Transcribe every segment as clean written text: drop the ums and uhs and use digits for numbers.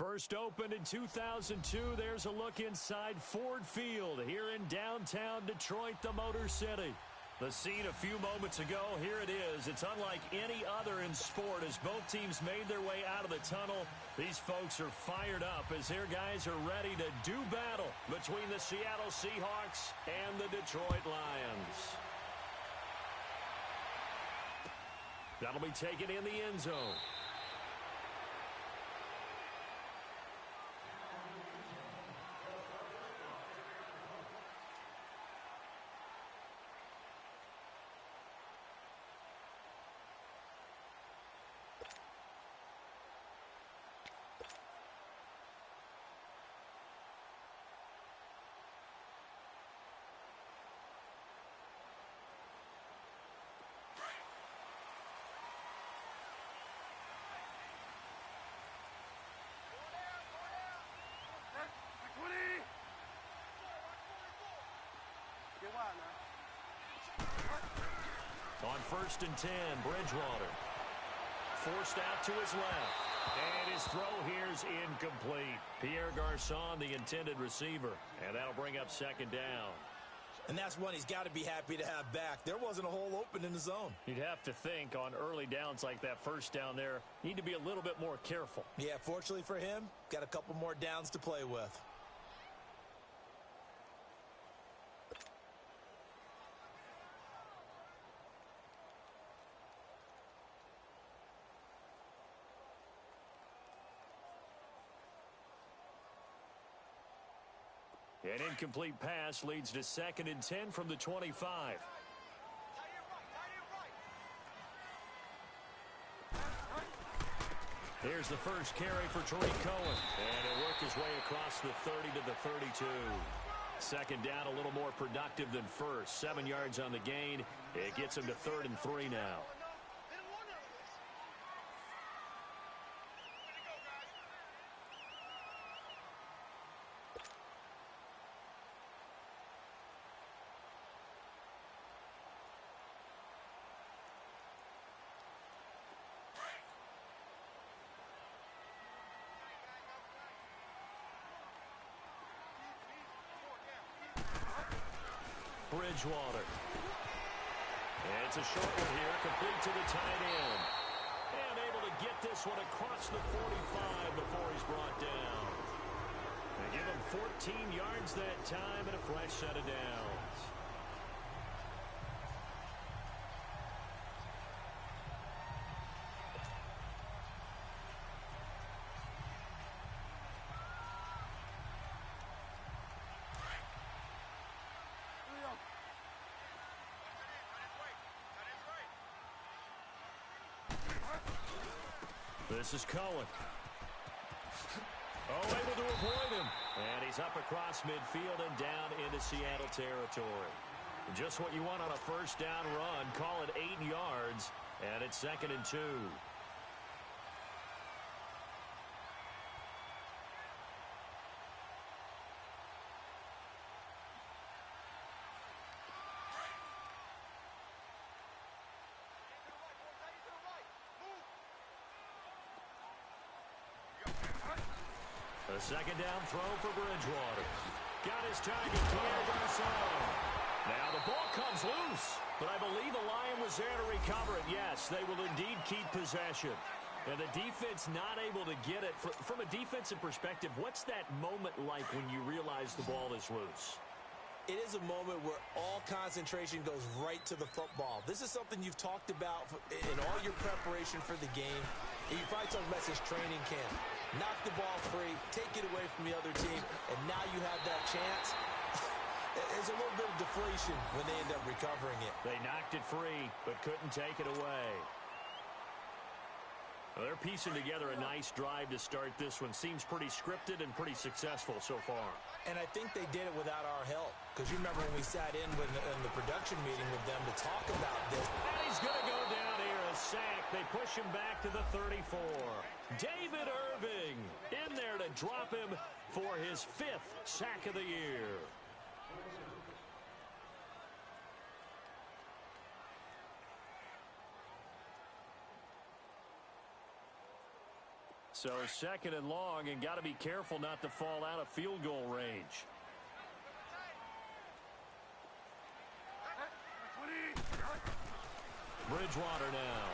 First opened in 2002, there's a look inside Ford Field here in downtown Detroit, the Motor City. The scene a few moments ago, here it is. It's unlike any other in sport as both teams made their way out of the tunnel. These folks are fired up as their guys are ready to do battle between the Seattle Seahawks and the Detroit Lions. That'll be taken in the end zone. On 1st and 10, Bridgewater. Forced out to his left. And his throw here's incomplete. Pierre Garçon, the intended receiver. And that'll bring up 2nd down. And that's one he's got to be happy to have back. There wasn't a hole open in the zone. You'd have to think on early downs like that first down there, need to be a little bit more careful. Yeah, fortunately for him, got a couple more downs to play with. An incomplete pass leads to 2nd and 10 from the 25. Here's the first carry for Tariq Cohen. And he'll work his way across the 30 to the 32. 2nd down, a little more productive than first. 7 yards on the gain. It gets him to 3rd and 3 now. Bridgewater. And it's a short one here, complete to the tight end. And able to get this one across the 45 before he's brought down. They give him 14 yards that time and a fresh set of downs. This is Cohen. Oh, able to avoid him. And he's up across midfield and down into Seattle territory. Just what you want on a first down run. Call it 8 yards. And it's 2nd and 2. A 2nd down throw for Bridgewater. Got his target, Pierre Garçon. Now the ball comes loose, but I believe the Lion was there to recover it. Yes, they will indeed keep possession. And the defense not able to get it. From a defensive perspective, what's that moment like when you realize the ball is loose? It is a moment where all concentration goes right to the football. This is something you've talked about in all your preparation for the game. And you probably talked about this training camp. Knock the ball free, take it away from the other team, and now you have that chance. There's a little bit of deflation when they end up recovering it. They knocked it free, but couldn't take it away. Well, they're piecing together a nice drive to start this one. Seems pretty scripted and pretty successful so far. And I think they did it without our help. Because you remember when we sat in the production meeting with them to talk about this. And he's going to go down here, a sack. They push him back to the 34. David Irving in there to drop him for his 5th sack of the year. So 2nd and long, and got to be careful not to fall out of field goal range. Bridgewater now.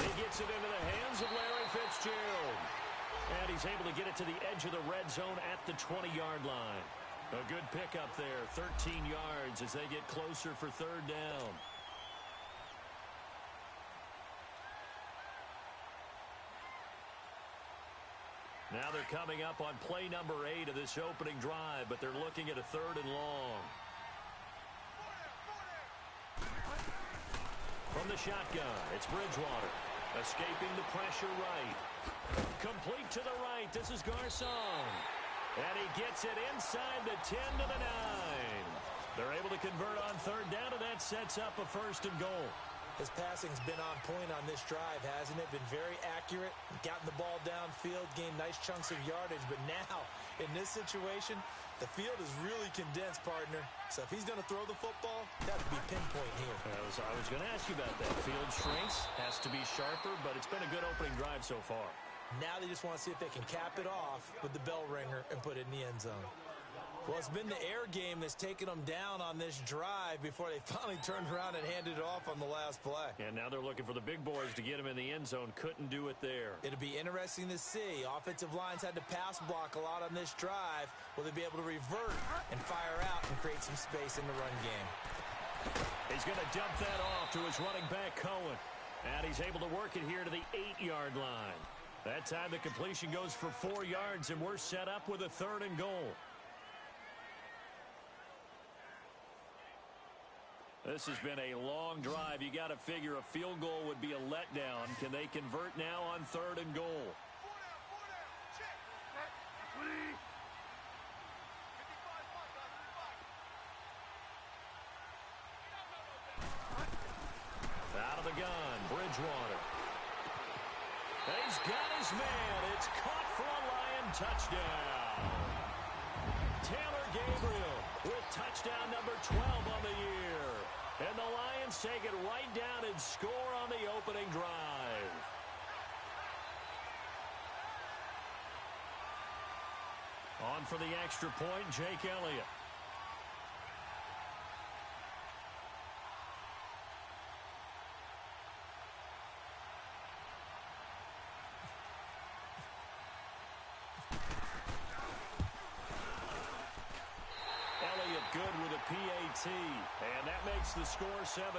He gets it into the hands of Larry Fitzgerald. And he's able to get it to the edge of the red zone at the 20-yard line. A good pickup there, 13 yards as they get closer for 3rd down. Now they're coming up on play number 8 of this opening drive, but they're looking at a 3rd and long. From the shotgun, it's Bridgewater. Escaping the pressure right. Complete to the right. This is Garcon. And he gets it inside the 10 to the 9. They're able to convert on 3rd down, and that sets up a 1st and goal. His passing's been on point on this drive, hasn't it? Been very accurate, gotten the ball downfield, gained nice chunks of yardage. But now, in this situation, the field is really condensed, partner. So if he's going to throw the football, that would be pinpoint here. I was going to ask you about that. Field shrinks, has to be sharper, but it's been a good opening drive so far. Now they just want to see if they can cap it off with the bell ringer and put it in the end zone. Well, it's been the air game that's taken them down on this drive before they finally turned around and handed it off on the last play. And now they're looking for the big boys to get him in the end zone. Couldn't do it there. It'll be interesting to see. Offensive lines had to pass block a lot on this drive. Will they be able to revert and fire out and create some space in the run game? He's going to dump that off to his running back, Cohen. And he's able to work it here to the 8-yard line. That time the completion goes for 4 yards, and we're set up with a 3rd and goal. This has been a long drive. You got to figure a field goal would be a letdown. Can they convert now on 3rd and goal? Out of the gun, Bridgewater. He's got his man. It's caught for a Lion touchdown. Taylor Gabriel with touchdown number 12 on the year. And the Lions take it right down and score on the opening drive. On for the extra point, Jake Elliott. Good with a PAT, and that makes the score 7-0.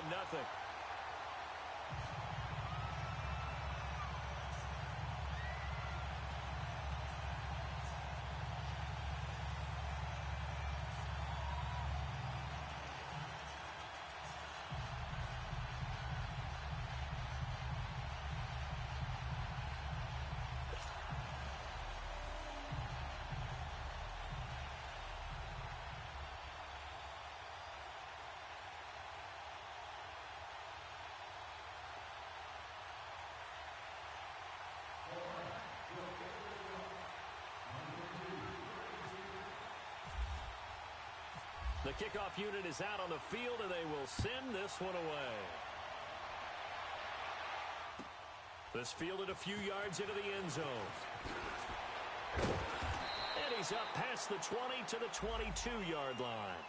The kickoff unit is out on the field, and they will send this one away. This fielded a few yards into the end zone. And he's up past the 20 to the 22-yard line.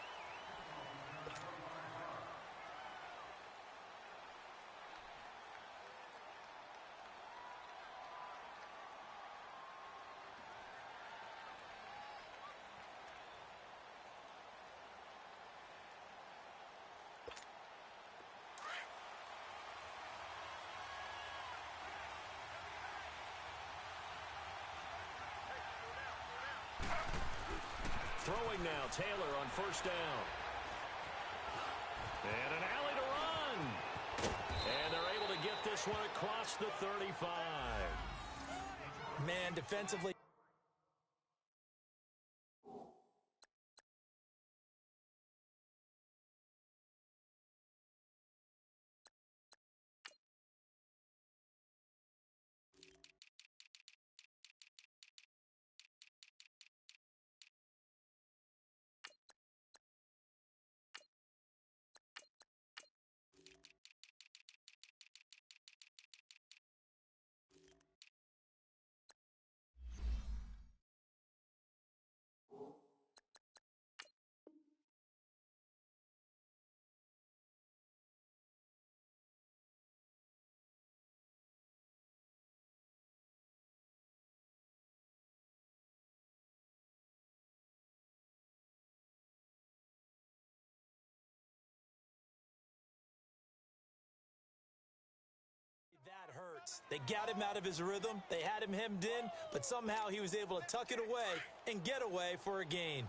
Throwing now, Taylor on 1st down. And an alley to run. And they're able to get this one across the 35. Man, defensively. Seahawks. They got him out of his rhythm. They had him hemmed in, but somehow he was able to tuck it away and get away for a gain.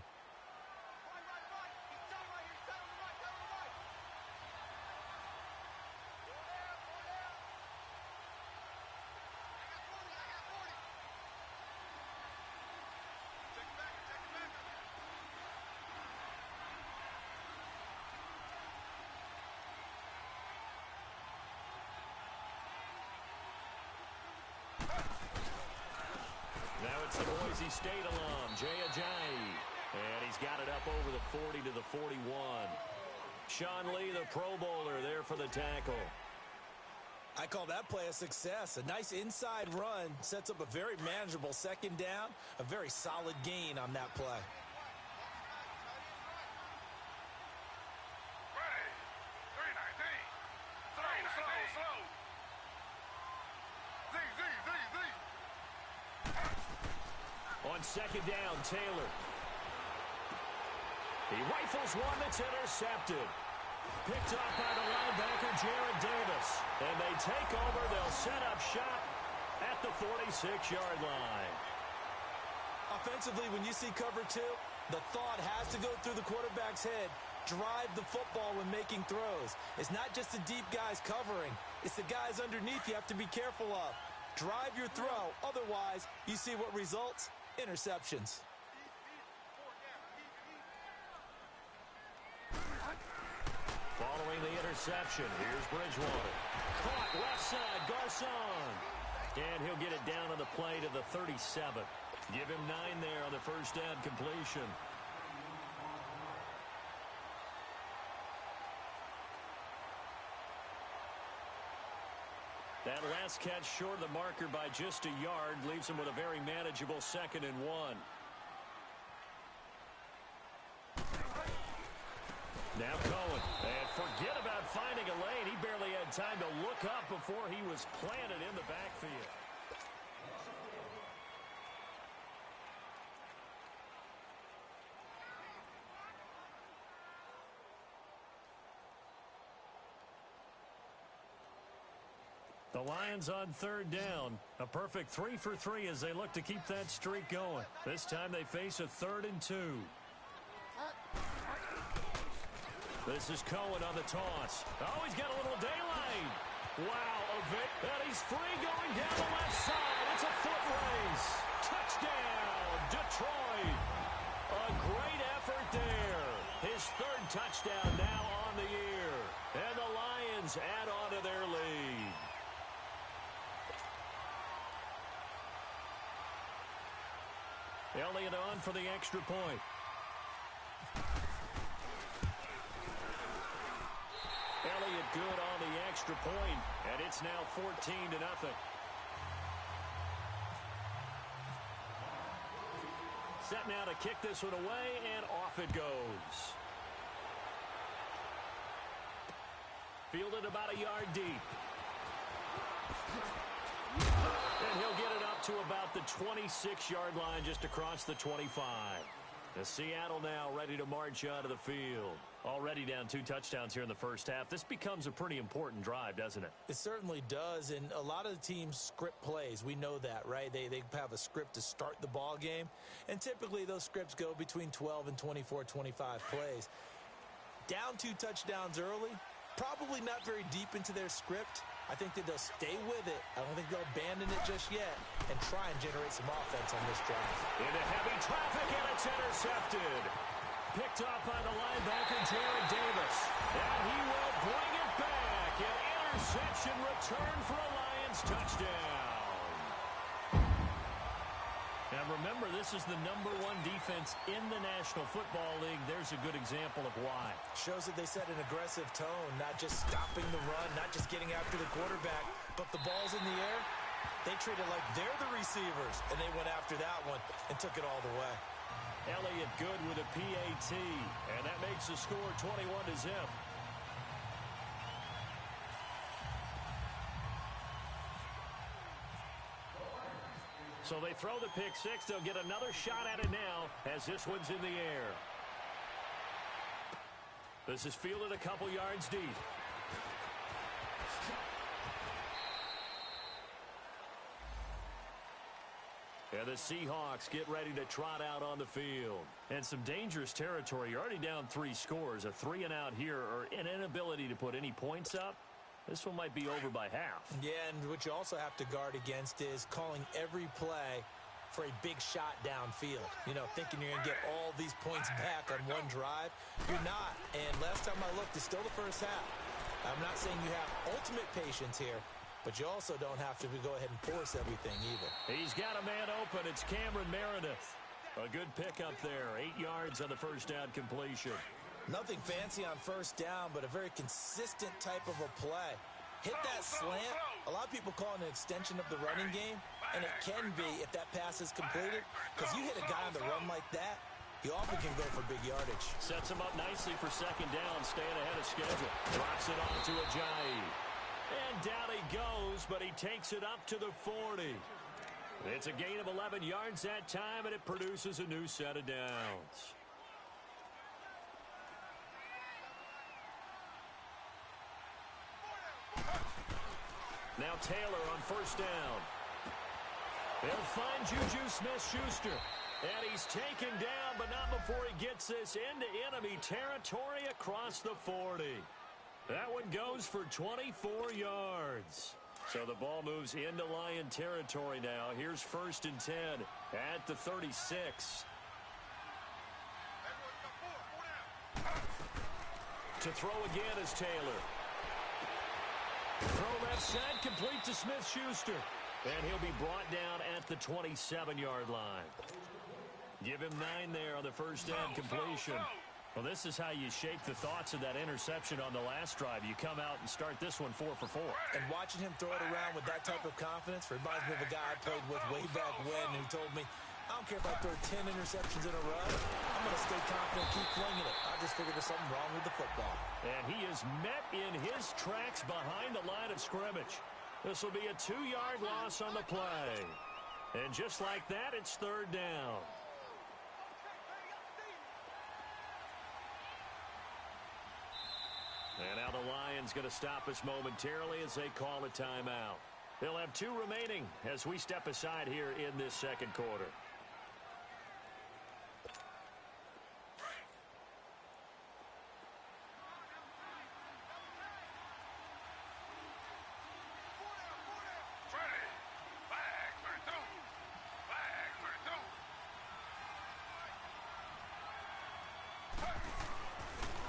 Now it's the Boise State alum, Jay Ajayi. And he's got it up over the 40 to the 41. Sean Lee, the Pro Bowler, there for the tackle. I call that play a success. A nice inside run sets up a very manageable second down. A very solid gain on that play. On second down, Taylor. He rifles one that's intercepted. Picked off by the linebacker, Jared Davis. And they take over. They'll set up shop at the 46-yard line. Offensively, when you see cover two, the thought has to go through the quarterback's head. Drive the football when making throws. It's not just the deep guys covering. It's the guys underneath you have to be careful of. Drive your throw. Otherwise, you see what results? Interceptions. Following the interception, here's Bridgewater. Caught left side, Garcon. And he'll get it down on the play to the 37. Give him 9 there on the first down completion. That last catch short of the marker by just a yard leaves him with a very manageable 2nd and 1. Now Cohen. And forget about finding a lane. He barely had time to look up before he was planted in the backfield. The Lions on 3rd down. A perfect 3 for 3 as they look to keep that streak going. This time they face a 3rd and 2. This is Cohen on the toss. Oh, he's got a little daylight. Wow, and he's free going down the left side. It's a foot race. Touchdown, Detroit. A great effort there. His 3rd touchdown now on the year. And the Lions add on to their lead. Elliott on for the extra point. Elliott good on the extra point, and it's now 14-0. Set now to kick this one away, and off it goes. Fielded about a yard deep. And he'll get it up to about the 26-yard line, just across the 25. The Seattle now ready to march out of the field. Already down 2 touchdowns here in the first half. This becomes a pretty important drive, doesn't it? It certainly does, and a lot of the teams script plays. We know that, right? They have a script to start the ball game, and typically those scripts go between 12 and 24, 25 plays. Down 2 touchdowns early, probably not very deep into their script. I think that they'll stay with it. I don't think they'll abandon it just yet and try and generate some offense on this drive. Into heavy traffic, and it's intercepted. Picked off by the linebacker, Jared Davis. And he will bring it back. An interception return for a Lions touchdown. Now remember, this is the #1 defense in the National Football League. There's a good example of why. Shows that they set an aggressive tone, not just stopping the run, not just getting after the quarterback, but the ball's in the air. They treat it like they're the receivers, and they went after that one and took it all the way. Elliott good with a PAT, and that makes the score 21-0. So they throw the pick six. They'll get another shot at it now as this one's in the air. This is fielded a couple yards deep. And the Seahawks get ready to trot out on the field. And some dangerous territory. You're already down 3 scores. A 3-and-out here or an inability to put any points up. This one might be over by half. Yeah, and what you also have to guard against is calling every play for a big shot downfield. You know, thinking you're going to get all these points back on one drive. You're not. And last time I looked, it's still the first half. I'm not saying you have ultimate patience here, but you also don't have to go ahead and force everything either. He's got a man open. It's Cameron Meredith. A good pickup there. 8 yards on the first down completion. Nothing fancy on first down, but a very consistent type of a play. Hit that slant. A lot of people call it an extension of the running game, and it can be if that pass is completed, because you hit a guy on the run like that, he often can go for big yardage. Sets him up nicely for second down, staying ahead of schedule. Drops it off to Ajayi. And down he goes, but he takes it up to the 40. It's a gain of 11 yards that time, and it produces a new set of downs. Now Taylor on first down. They'll find Juju Smith-Schuster. And he's taken down, but not before he gets this into enemy territory across the 40. That one goes for 24 yards. So the ball moves into Lion territory now. Here's first and 10 at the 36. To throw again is Taylor. Throw left side, complete to Smith-Schuster. And he'll be brought down at the 27-yard line. Give him 9 there on the first down completion. Well, this is how you shape the thoughts of that interception on the last drive. You come out and start this one 4 for 4. And watching him throw it around with that type of confidence reminds me of a guy I played with way back when who told me, I don't care if I throw 10 interceptions in a row. I'm going to stay confident and keep flinging it. I just figured there's something wrong with the football. And he is met in his tracks behind the line of scrimmage. This will be a 2-yard loss on the play. And just like that, it's third down. And now the Lions going to stop us momentarily as they call a timeout. They'll have 2 remaining as we step aside here in this second quarter.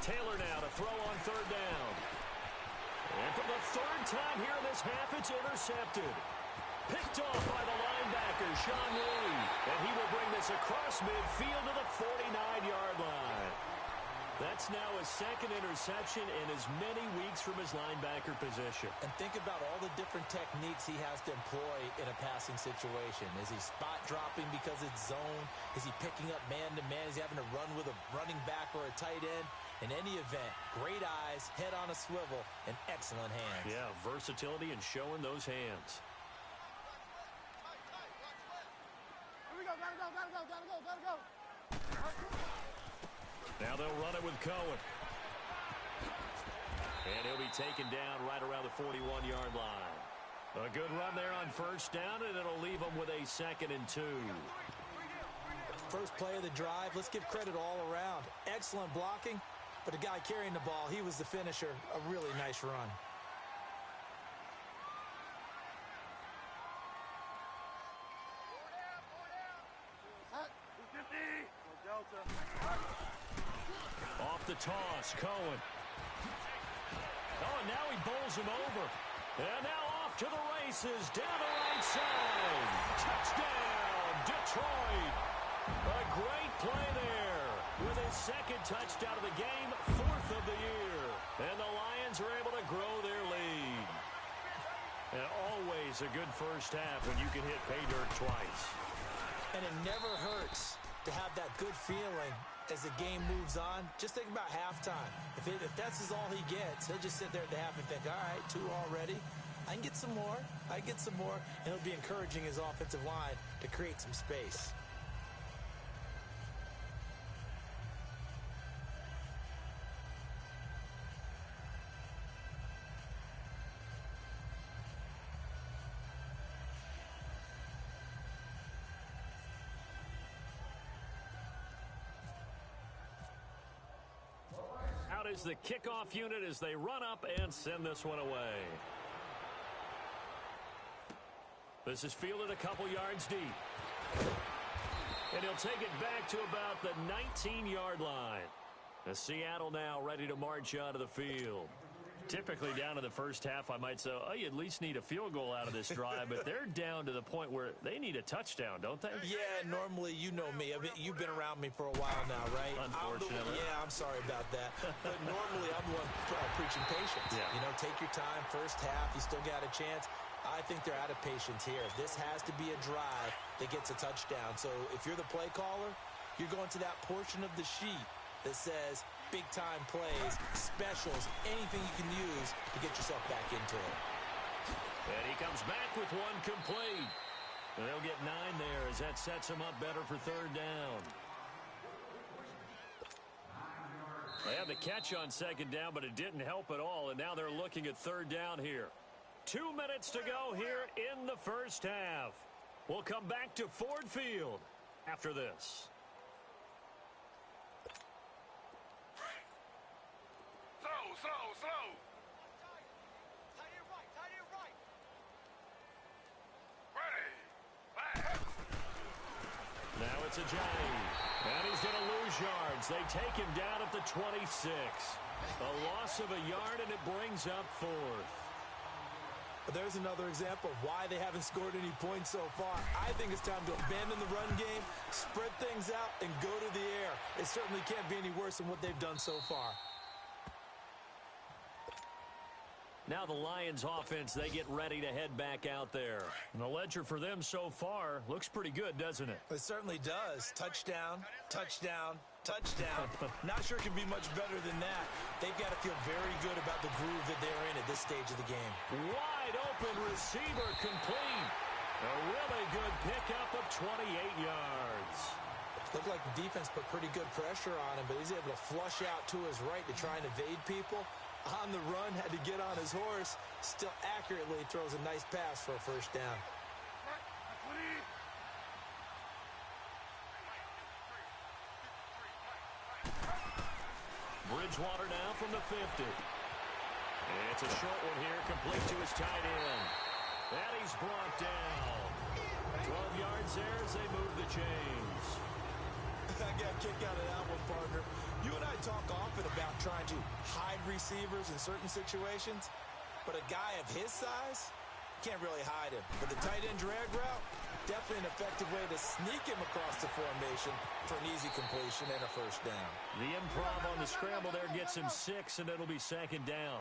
Taylor now to throw on third down. And for the third time here in this half, it's intercepted. Picked off by the linebacker, Sean Lee. And he will bring this across midfield to the 49-yard line. That's now his second interception in as many weeks from his linebacker position. And think about all the different techniques he has to employ in a passing situation. Is he spot dropping because it's zone? Is he picking up man-to-man? Is he having to run with a running back or a tight end? In any event, great eyes, head on a swivel, and excellent hands. Yeah, versatility and showing those hands. Here we go, gotta go. Now they'll run it with Cohen. And he'll be taken down right around the 41-yard line. A good run there on first down, and it'll leave them with a 2nd and 2. First play of the drive, let's give credit all around. Excellent blocking. But the guy carrying the ball, he was the finisher. A really nice run. Off the toss, Cohen. Oh, and now he bowls him over. And now off to the races, down the right side. Touchdown, Detroit. A great play there. With his second touchdown of the game, 4th of the year. And the Lions are able to grow their lead. And always a good first half when you can hit pay dirt twice. And it never hurts to have that good feeling as the game moves on. Just think about halftime. If that's all he gets, he'll just sit there at the half and think, all right, 2 already. I can get some more. And he'll be encouraging his offensive line to create some space. Out is the kickoff unit as they run up and send this one away. This is fielded a couple yards deep. And he'll take it back to about the 19-yard line. The Seattle now ready to march out of the field. Typically down to the first half, I might say, oh, you at least need a field goal out of this drive, but they're down to the point where they need a touchdown, don't they? Yeah, normally, you know me. I mean, you've been around me for a while now, right? Unfortunately. I'm sorry about that. But normally, I'm the one preaching patience. Yeah. You know, take your time. First half, you still got a chance. I think they're out of patience here. This has to be a drive that gets a touchdown. So if you're the play caller, you're going to that portion of the sheet that says big-time plays, specials, anything you can use to get yourself back into it. And he comes back with one complete. And they'll get 9 there as that sets him up better for third down. They had the catch on second down, but it didn't help at all, and now they're looking at third down here. 2 minutes to go here in the first half. We'll come back to Ford Field after this. Slow. Now it's a Johnny. And he's going to lose yards. They take him down at the 26. A loss of a yard, and it brings up fourth. There's another example of why they haven't scored any points so far. I think it's time to abandon the run game, spread things out, and go to the air. It certainly can't be any worse than what they've done so far. Now the Lions offense, they get ready to head back out there. And the ledger for them so far looks pretty good, doesn't it? It certainly does. Touchdown, touchdown, touchdown. Not sure it can be much better than that. They've got to feel very good about the groove that they're in at this stage of the game. Wide open receiver complete. A really good pickup of 28 yards. Looked like the defense put pretty good pressure on him, but he's able to flush out to his right to try and evade people. On the run, had to get on his horse. Still accurately throws a nice pass for a first down. Bridgewater now from the 50. It's a short one here, complete to his tight end. And he's brought down. 12 yards there as they move the chains. I got a kick out of that one, partner. You and I talk often about trying to hide receivers in certain situations, but a guy of his size can't really hide him. But the tight end drag route, definitely an effective way to sneak him across the formation for an easy completion and a first down. The improv on the scramble there gets him 6, and it'll be second down.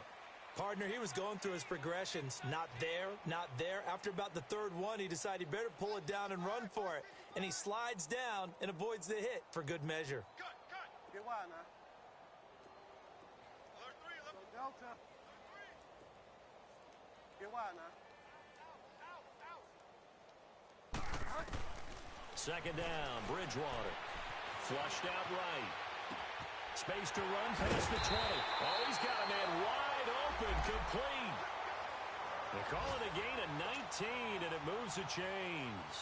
Partner, he was going through his progressions. Not there, not there. After about the third one, he decided he better pull it down and run for it. And he slides down and avoids the hit for good measure. Get wide now. Delta. Get wide now. Second down, Bridgewater. Flushed out right. Space to run past the 20. Oh, he's got a man wide open, complete. They call it a gain of 19, and it moves the chains.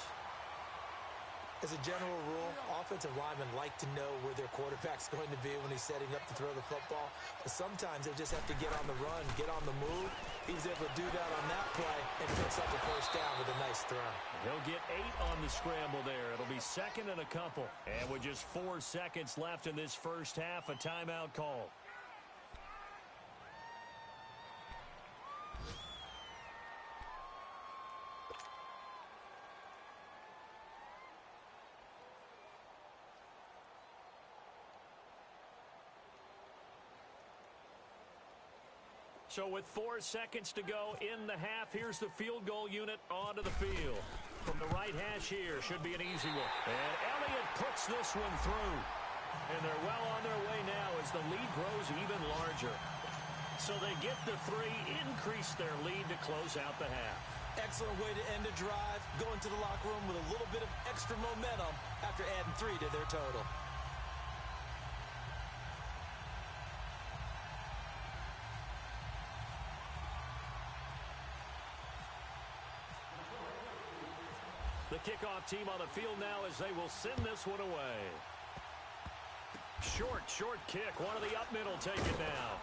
As a general rule, offensive linemen like to know where their quarterback's going to be when he's setting up to throw the football. But sometimes they just have to get on the run, get on the move. He was able to do that on that play and picks up the first down with a nice throw. He'll get 8 on the scramble there. It'll be second and a couple. And with just 4 seconds left in this first half, a timeout call. So with 4 seconds to go in the half, here's the field goal unit onto the field. From the right hash here, should be an easy one. And Elliott puts this one through. And they're well on their way now as the lead grows even larger. So they get the 3, increase their lead to close out the half. Excellent way to end a drive, go into the locker room with a little bit of extra momentum after adding 3 to their total. The kickoff team on the field now as they will send this one away. Short kick. One of the up middle, take it now.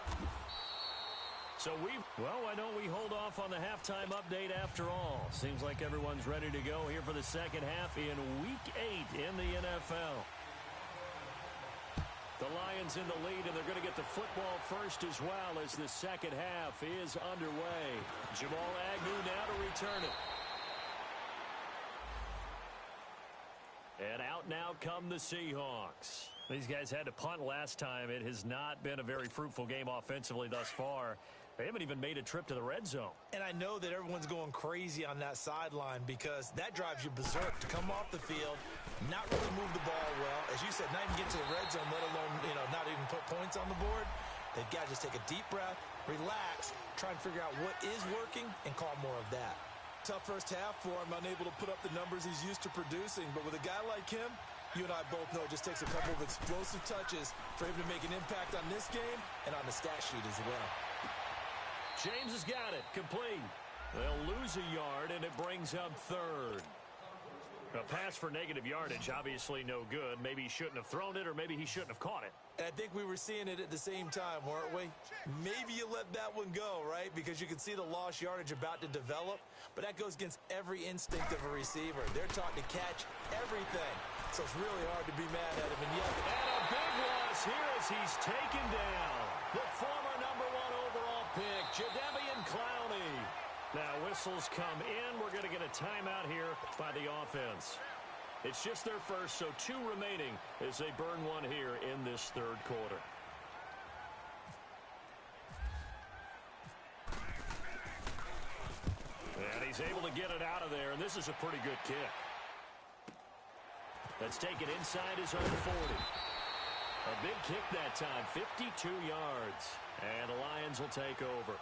So why don't we hold off on the halftime update after all? Seems like everyone's ready to go here for the second half in Week 8 in the NFL. The Lions in the lead, and they're going to get the football first as well as the second half is underway. Jamal Agnew now to return it. And out now come the Seahawks. These guys had to punt last time. It has not been a very fruitful game offensively thus far. They haven't even made a trip to the red zone. And I know that everyone's going crazy on that sideline because that drives you berserk to come off the field, not really move the ball well. As you said, not even get to the red zone, let alone, not even put points on the board. They've got to just take a deep breath, relax, try and figure out what is working, and call more of that. Tough first half for him, unable to put up the numbers he's used to producing. But with a guy like him, you and I both know it just takes a couple of explosive touches for him to make an impact on this game and on the stat sheet as well. James has got it. Complete. They'll lose a yard, and it brings up third. A pass for negative yardage, obviously no good. Maybe he shouldn't have thrown it, or maybe he shouldn't have caught it. And I think we were seeing it at the same time, weren't we? Maybe you let that one go, right? Because you can see the lost yardage about to develop. But that goes against every instinct of a receiver. They're taught to catch everything. So it's really hard to be mad at him. And a big loss here as he's taken down. The former number 1 overall pick, Jadeveon Clowney. Now whistles come in. We're going to get a timeout here by the offense. It's just their first, so 2 remaining as they burn one here in this third quarter. And he's able to get it out of there, and this is a pretty good kick. Let's take it inside his own 40. A big kick that time, 52 yards. And the Lions will take over.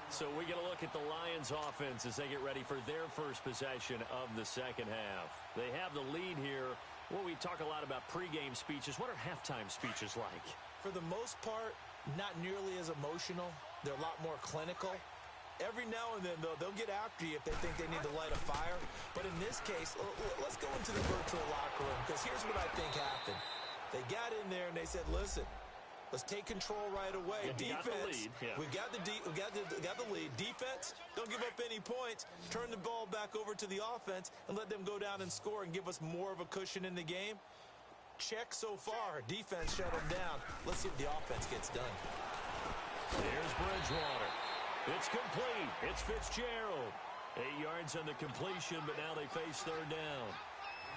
So we get a look at the Lions offense as they get ready for their first possession of the second half. They have the lead here. Well, we talk a lot about pregame speeches. What are halftime speeches like? For the most part, not nearly as emotional. They're a lot more clinical. Every now and then, though, they'll get after you if they think they need to light a fire. But in this case, let's go into the virtual locker room, because here's what I think happened. They got in there and they said, listen, let's take control right away. Defense, we got the lead. Defense, don't give up any points. Turn the ball back over to the offense and let them go down and score and give us more of a cushion in the game. Check so far. Defense shut them down. Let's see if the offense gets done. Here's Bridgewater. It's complete. It's Fitzgerald. 8 yards on the completion, but now they face third down.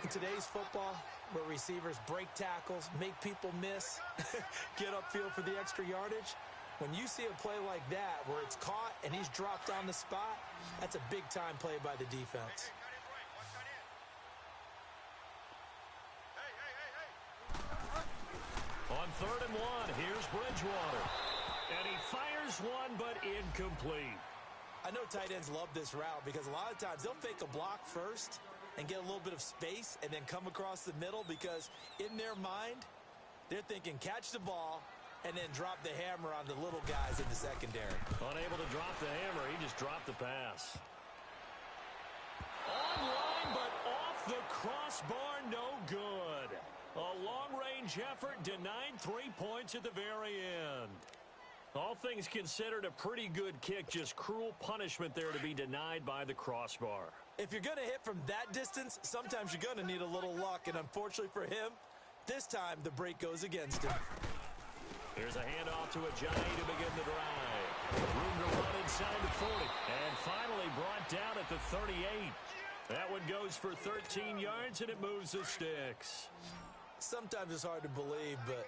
In today's football, where receivers break tackles, make people miss, get upfield for the extra yardage, when you see a play like that where it's caught and he's dropped on the spot, that's a big-time play by the defense. On 3rd and 1, here's Bridgewater. And he fires one, but incomplete. I know tight ends love this route because a lot of times they'll fake a block first and get a little bit of space and then come across the middle because in their mind, they're thinking catch the ball and then drop the hammer on the little guys in the secondary. Unable to drop the hammer, he just dropped the pass. Online, but off the crossbar, no good. A long-range effort denied 3 points at the very end. All things considered, a pretty good kick, just cruel punishment there to be denied by the crossbar. If you're going to hit from that distance, sometimes you're going to need a little luck, and unfortunately for him, this time the break goes against him. Here's a handoff to Ajayi to begin the drive. Room to run inside the 40, and finally brought down at the 38. That one goes for 13 yards, and it moves the sticks. Sometimes it's hard to believe, but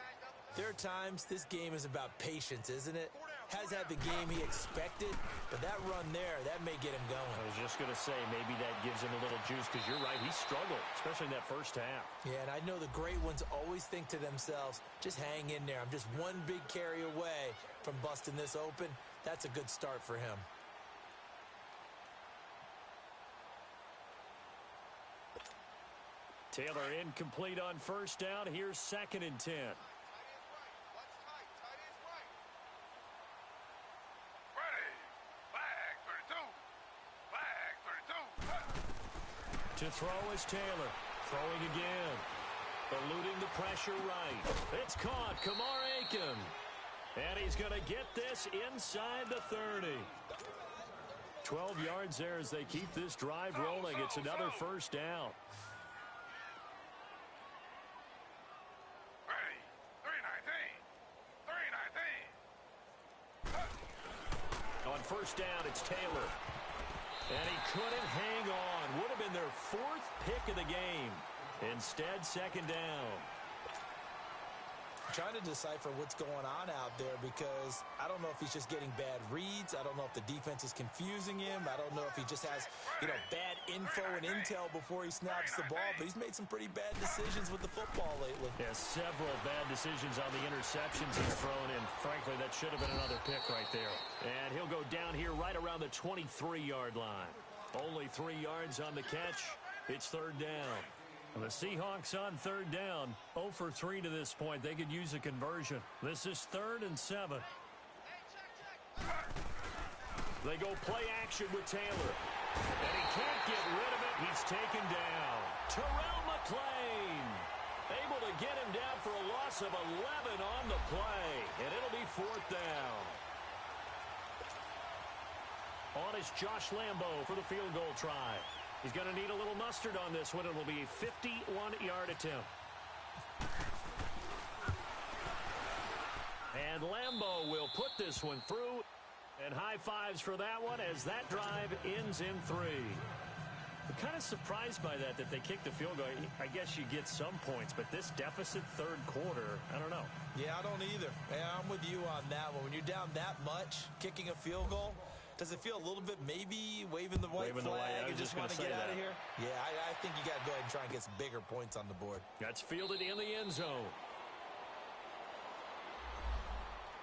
there are times this game is about patience, isn't it? Has had the game he expected, but that run there, that may get him going. I was just going to say, maybe that gives him a little juice, because you're right, he struggled, especially in that first half. Yeah, and I know the great ones always think to themselves, just hang in there. I'm just one big carry away from busting this open. That's a good start for him. Taylor incomplete on first down. Here's 2nd and 10. To throw is Taylor. Throwing again. Eluding the pressure right. It's caught. Kamar Aiken. And he's going to get this inside the 30. 12 yards there as they keep this drive rolling. It's another first down. On first down, it's Taylor. And he couldn't hang on. Would have been their 4th pick of the game. Instead, second down. Trying to decipher what's going on out there because I don't know if he's just getting bad reads. I don't know if the defense is confusing him. I don't know if he just has, bad info and intel before he snaps the ball. But he's made some pretty bad decisions with the football lately. Yeah, several bad decisions on the interceptions he's thrown in. Frankly, that should have been another pick right there. And he'll go down here right around the 23-yard line. Only 3 yards on the catch. It's third down. And the Seahawks on third down, 0 for 3 to this point. They could use a conversion. This is 3rd and 7. They go play action with Taylor. And he can't get rid of it. He's taken down. Terrell McClain able to get him down for a loss of 11 on the play. And it'll be 4th down. On is Josh Lambo for the field goal try. He's going to need a little mustard on this one. It'll be a 51-yard attempt. And Lambo will put this one through. And high fives for that one as that drive ends in 3. I'm kind of surprised by that they kicked the field goal. I guess you get some points, but this deficit third quarter, I don't know. Yeah, I don't either. Yeah, I'm with you on that one. When you're down that much, kicking a field goal, does it feel a little bit maybe waving the white flag and just want to get out of here? Yeah, I think you got to go ahead and try and get some bigger points on the board. That's fielded in the end zone.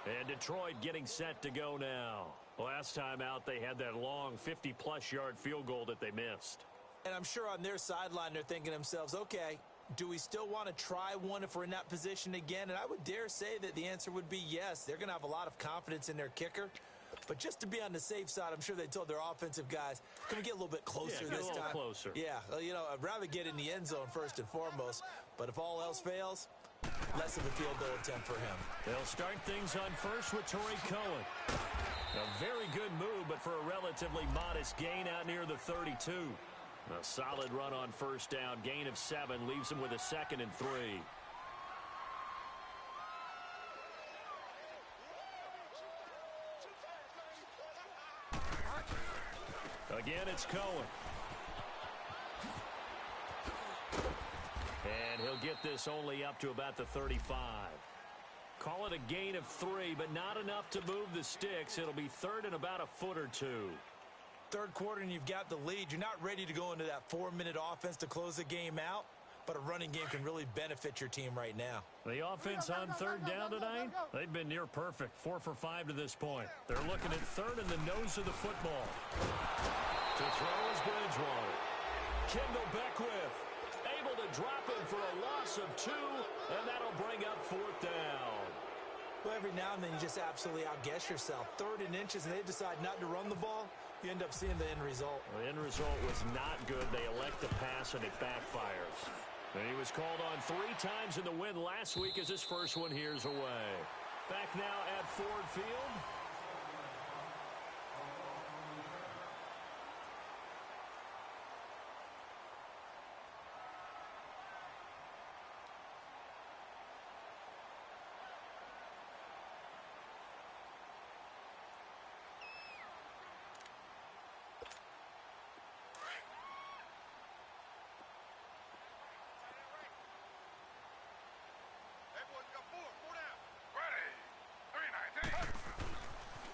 And Detroit getting set to go now. Last time out, they had that long 50-plus yard field goal that they missed. And I'm sure on their sideline, they're thinking to themselves, okay, do we still want to try one if we're in that position again? And I would dare say that the answer would be yes. They're going to have a lot of confidence in their kicker. But just to be on the safe side, I'm sure they told their offensive guys, can we get a little bit closer this time? Closer. Yeah, I'd rather get in the end zone first and foremost. But if all else fails, less of a field goal attempt for him. They'll start things on first with Torrey Cohen. A very good move, but for a relatively modest gain out near the 32. A solid run on first down. Gain of 7 leaves him with a 2nd and 3. Again, it's Cohen. And he'll get this only up to about the 35. Call it a gain of 3, but not enough to move the sticks. It'll be 3rd and about a foot or 2. Third quarter and you've got the lead. You're not ready to go into that 4-minute offense to close the game out, but a running game can really benefit your team right now. The offense on third down tonight, they've been near perfect. 4 for 5 to this point. They're looking at 3rd in the nose of the football. To throw is Bridgewater. Kendall Beckwith able to drop him for a loss of 2, and that'll bring up 4th down. Well, every now and then you just absolutely outguess yourself. 3rd and inches, and they decide not to run the ball. You end up seeing the end result. The end result was not good. They elect to pass, and it backfires. And he was called on 3 times in the win last week as his first one here's away. Back now at Ford Field.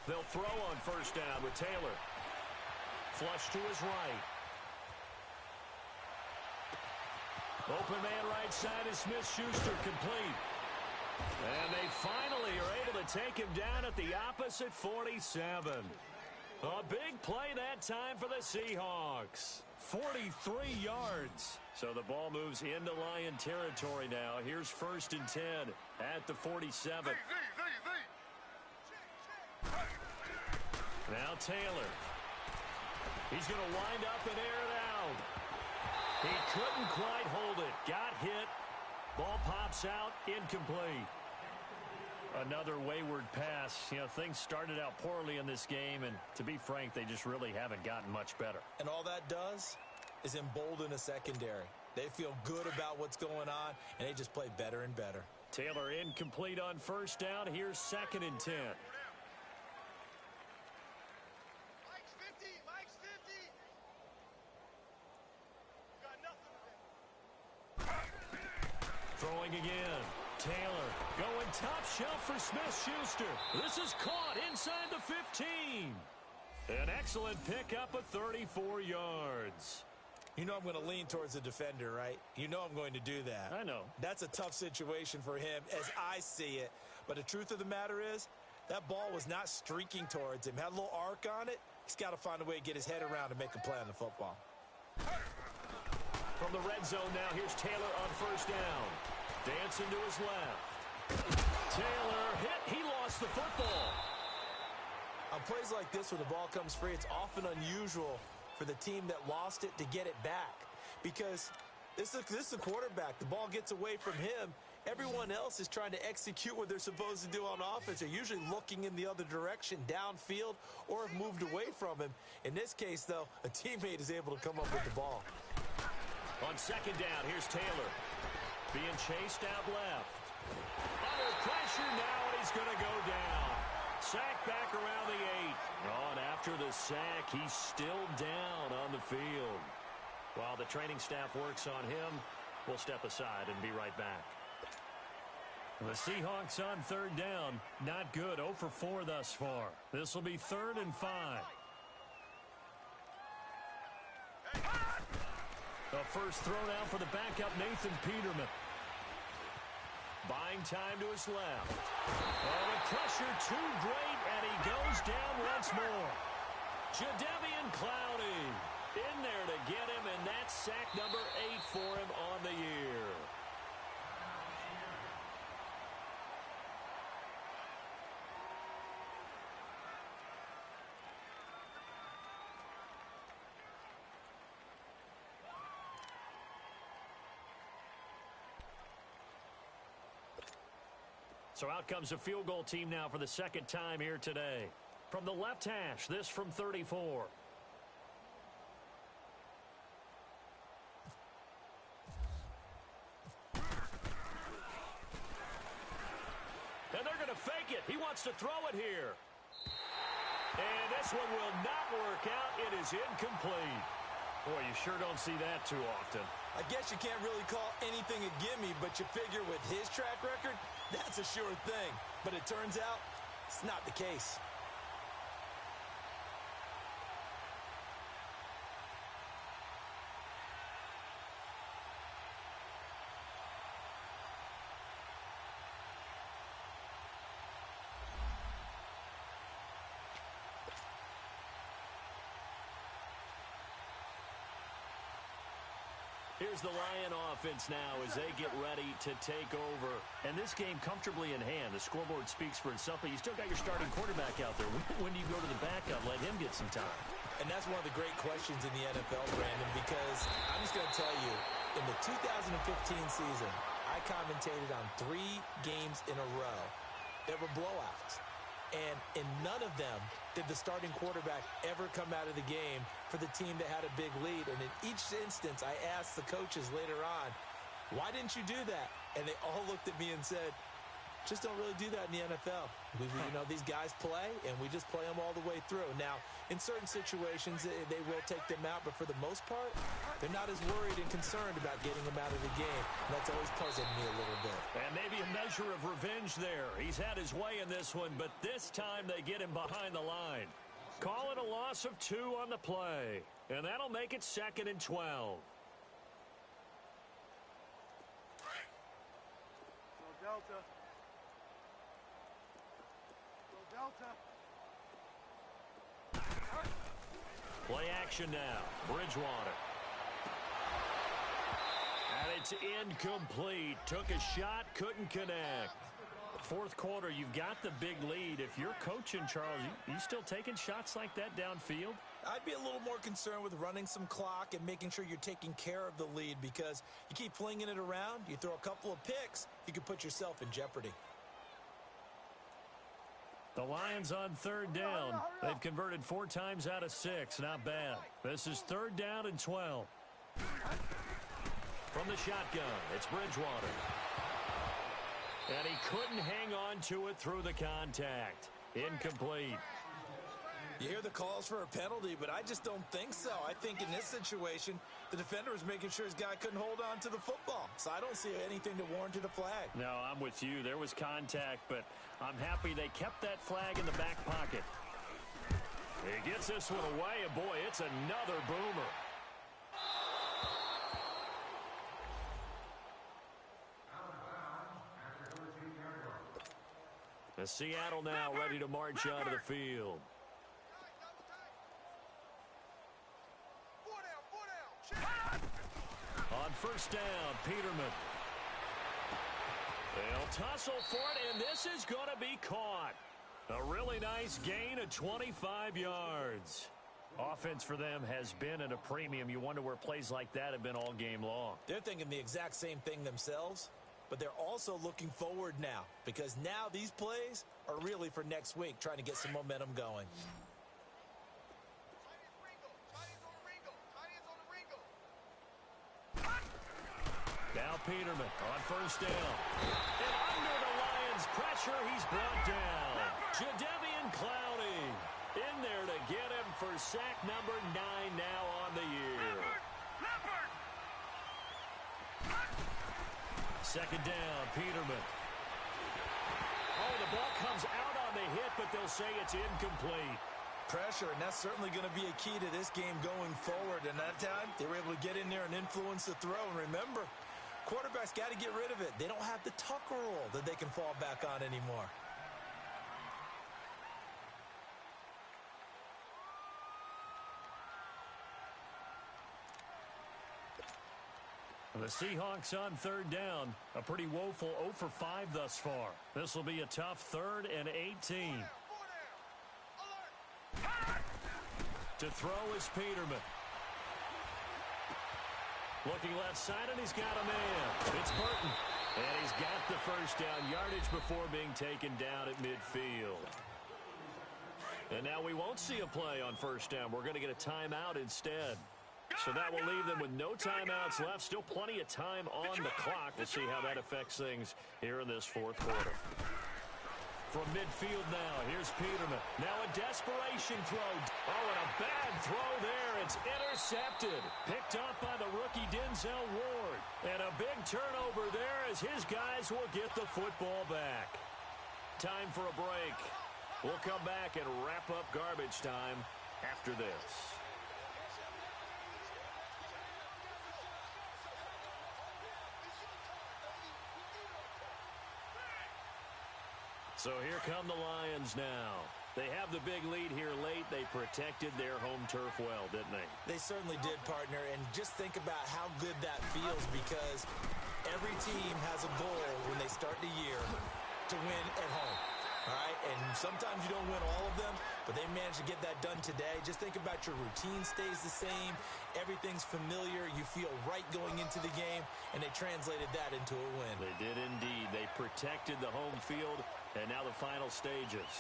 They'll throw on first down with Taylor. Flush to his right. Open man right side is Smith-Schuster, complete. And they finally are able to take him down at the opposite 47. A big play that time for the Seahawks. 43 yards. So the ball moves into Lion territory now. Here's 1st and 10 at the 47. Now Taylor. He's going to wind up and air it out. He couldn't quite hold it. Got hit. Ball pops out, incomplete. Another wayward pass. You know, things started out poorly in this game, and to be frank, they just really haven't gotten much better. And all that does is embolden a secondary. They feel good about what's going on, and they just play better and better. Taylor incomplete on first down. Here's 2nd and 10. Mike's 50. Mike's 50. Got nothing with him. Throwing again. Taylor going top shelf for Smith-Schuster. This is caught inside the 15. An excellent pickup of 34 yards. You know I'm going to lean towards the defender, right? You know I'm going to do that. I know. That's a tough situation for him as I see it. But the truth of the matter is, that ball was not streaking towards him. Had a little arc on it. He's got to find a way to get his head around and make a play on the football. From the red zone now, here's Taylor on first down. Dancing to his left. Taylor hit. He lost the football. On plays like this where the ball comes free, it's often unusual for the team that lost it to get it back. Because this is a quarterback. The ball gets away from him. Everyone else is trying to execute what they're supposed to do on offense. They're usually looking in the other direction, downfield, or have moved away from him. In this case, though, a teammate is able to come up with the ball. On second down, here's Taylor. Being chased out left. Under pressure now, and he's going to go down. Sack back around the 8. Oh, and after the sack, he's still down on the field. While the training staff works on him, we'll step aside and be right back. The Seahawks on third down. Not good. 0 for 4 thus far. This will be 3rd and 5. The first throw down for the backup, Nathan Peterman. Buying time to his left. Oh, the pressure too great, and he goes down once more. Jadeveon Clowney in there to get him, and that's sack number 8 for him on the year. So out comes a field goal team now for the second time here today. From the left hash, this from 34. And they're going to fake it. He wants to throw it here. And this one will not work out. It is incomplete. Boy, you sure don't see that too often. I guess you can't really call anything a gimme, but you figure with his track record, that's a sure thing. But it turns out it's not the case. Here's the Lion offense now as they get ready to take over. And this game comfortably in hand. The scoreboard speaks for itself, but you still got your starting quarterback out there. When do you go to the backup? Let him get some time. And that's one of the great questions in the NFL, Brandon, because I'm just going to tell you, in the 2015 season, I commentated on 3 games in a row that were blowouts. And in none of them did the starting quarterback ever come out of the game for the team that had a big lead. And in each instance, I asked the coaches later on, why didn't you do that? And they all looked at me and said, just don't really do that in the NFL. These guys play, and we just play them all the way through. Now, in certain situations, they will take them out, but for the most part, they're not as worried and concerned about getting them out of the game. And that's always puzzled me a little bit. And maybe a measure of revenge there. He's had his way in this one, but this time they get him behind the line. Call it a loss of 2 on the play, and that'll make it 2nd and 12. Go Delta. Delta. Play action now. Bridgewater. And it's incomplete. Took a shot, couldn't connect. Fourth quarter, you've got the big lead. If you're coaching, Charles, you still taking shots like that downfield? I'd be a little more concerned with running some clock and making sure you're taking care of the lead, because you keep flinging it around, you throw a couple of picks, you can put yourself in jeopardy. The Lions on third down. They've converted 4 times out of 6. Not bad. This is 3rd down and 12. From the shotgun, it's Bridgewater. And he couldn't hang on to it through the contact. Incomplete. You hear the calls for a penalty, but I just don't think so. I think in this situation, the defender was making sure his guy couldn't hold on to the football. So I don't see anything that warranted a flag. No, I'm with you. There was contact, but I'm happy they kept that flag in the back pocket. He gets this one away, and boy, it's another boomer. The Seattle now ready to march onto the field. On first down, Peterman. They'll tussle for it, and this is going to be caught. A really nice gain of 25 yards. Offense for them has been at a premium. You wonder where plays like that have been all game long. They're thinking the exact same thing themselves, but they're also looking forward now, because now these plays are really for next week, trying to get some momentum going. Now Peterman on first down. And under the Lions' pressure, he's brought down. Jadeveon Clowney in there to get him for sack number 9 now on the year. Second down, Peterman. Oh, the ball comes out on the hit, but they'll say it's incomplete. Pressure, and that's certainly going to be a key to this game going forward. And that time, they were able to get in there and influence the throw. And remember, quarterbacks got to get rid of it. They don't have the Tucker rule that they can fall back on anymore. The Seahawks on third down. A pretty woeful 0 for 5 thus far. This will be a tough 3rd and 18. To throw is Peterman. Looking left side, and he's got a man. It's Burton. And he's got the first down yardage before being taken down at midfield. And now we won't see a play on first down. We're going to get a timeout instead. So that will leave them with no timeouts left. Still plenty of time on the clock. We'll see how that affects things here in this fourth quarter. From midfield now, here's Peterman. Now a desperation throw. Oh, and a bad throw there. It's intercepted. Picked up by the rookie Denzel Ward. And a big turnover there as his guys will get the football back. Time for a break. We'll come back and wrap up garbage time after this. So here come the Lions now. They have the big lead here late. They protected their home turf well, didn't they? They certainly did, partner. And just think about how good that feels, because every team has a goal when they start the year to win at home. All right? And sometimes you don't win all of them, but they managed to get that done today. Just think about your routine stays the same. Everything's familiar. You feel right going into the game, and they translated that into a win. They did indeed. They protected the home field, and now the final stages.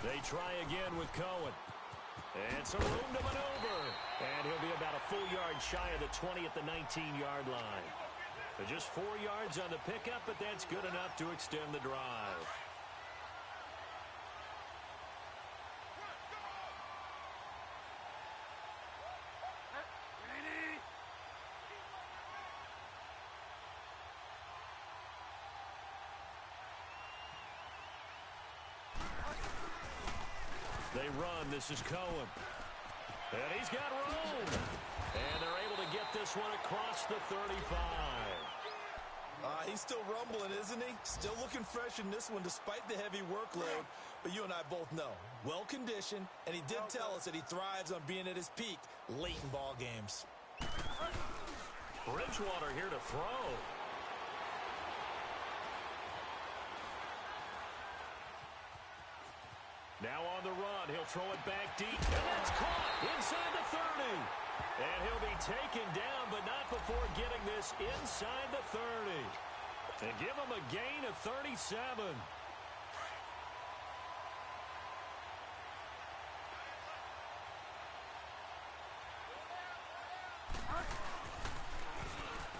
They try again with Cohen. And some room to maneuver. And he'll be about a full yard shy of the 20 at the 19-yard line. But just 4 yards on the pickup, but that's good enough to extend the drive. they run. This is Cohen. And he's got room. And they're able to get this one across the 35. He's still rumbling, isn't he? Still looking fresh in this one despite the heavy workload. But you and I both know, well-conditioned, and he did tell us that he thrives on being at his peak late in ball games. Bridgewater here to throw. Now on the run, he'll throw it back deep, and that's caught inside the 30. And he'll be taken down, but not before getting this inside the 30. And give him a gain of 37.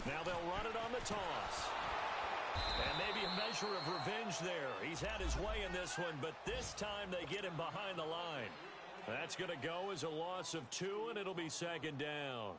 Now they'll run it on the toss. And maybe a measure of revenge there. He's had his way in this one, but this time they get him behind the line. That's going to go as a loss of 2, and it'll be second down.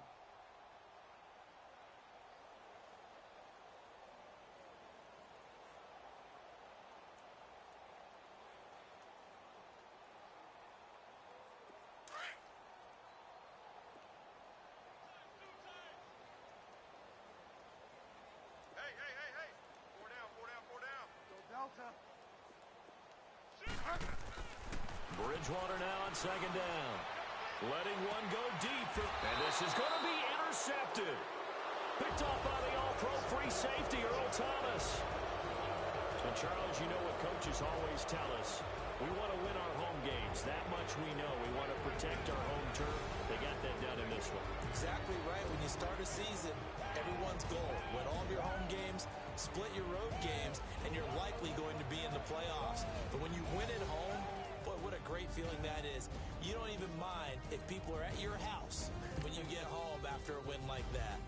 Bridgewater now on second down. Letting one go deep. And this is going to be intercepted. Picked off by the all-pro free safety, Earl Thomas. And Charles, you know what coaches always tell us. We want to win our home games. That much we know. We want to protect our home turf. They got that done in this one. Exactly right. When you start a season, everyone's goal: win all of your home games, split your road games, and you're likely going to be in the playoffs. But when you win at home, boy, what a great feeling that is. You don't even mind if people are at your house when you get home after a win like that.